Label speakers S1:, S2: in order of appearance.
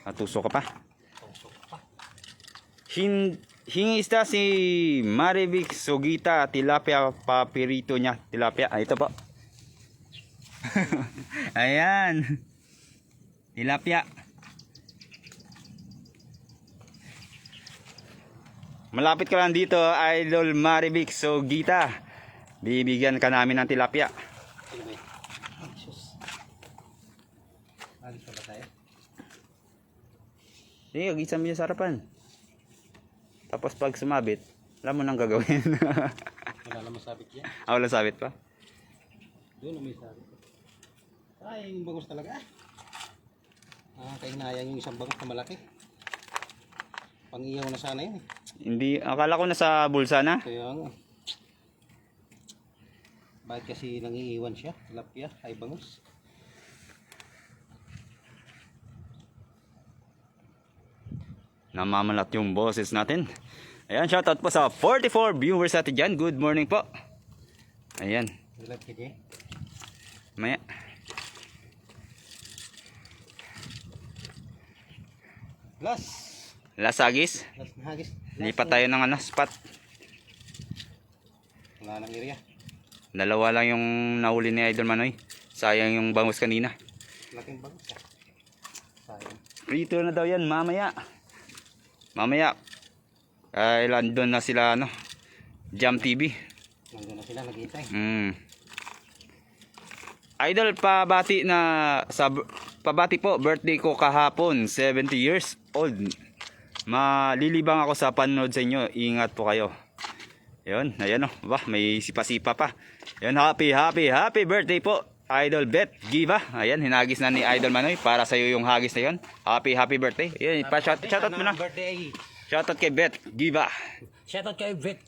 S1: Natuso ka pa. Hingi isda si Marivic Sugita, tilapia papirito niya. Tilapia, ito po. Ayan. Tilapia. Malapit ka lang dito, Idol Marivic Sugita. Bibigyan ka namin ng tilapia.
S2: Alis pa ba tayo?
S1: Sige, agisa mo sa harapan. Tapos pag sumabit, alam mo nang gagawin.
S2: Wala naman sabit yan.
S1: Wala sabit pa?
S2: Doon na may sabit. Ay, yung bangus talaga. Kahinayang yung isang bangus na malaki. Pang-iyaw na sana yun eh.
S1: Hindi, akala ko nasa bulsa na.
S2: Kaya nga. Bakit kasi nangiiwan siya? Tilapia, ay bangus.
S1: Namamalat yung boses natin. Ayan, shoutout po sa 44 viewers natin dyan. Good morning po. Ayan.
S2: Ilag sige.
S1: Maya. Last hagis.
S2: Last na hagis.
S1: Lipat tayo ng spot.
S2: Wala nang area.
S1: Dalawa lang yung nahuli ni Idol Manoy. Sayang yung bangus kanina.
S2: Laking bangus ah. Sayang.
S1: Rito na daw yan mamaya. Mamaya. Nandun na sila Jam TV.
S2: Nandun na sila, naghihintay.
S1: Idol, pabati po, birthday ko kahapon, 70 years old. Malilibang ako sa panonood sa inyo. Ingat po kayo. Yun, ayan may sipa-sipa pa. Yun, happy birthday po, Idol Bet Giva. Ayan, hinagis na ni Idol Manoy para sa iyo yung hagis na yun. Happy birthday. Yun, shoutout mo na.
S2: Birthday.
S1: Shoutout kay Bet Giva.
S2: Shoutout kay Bet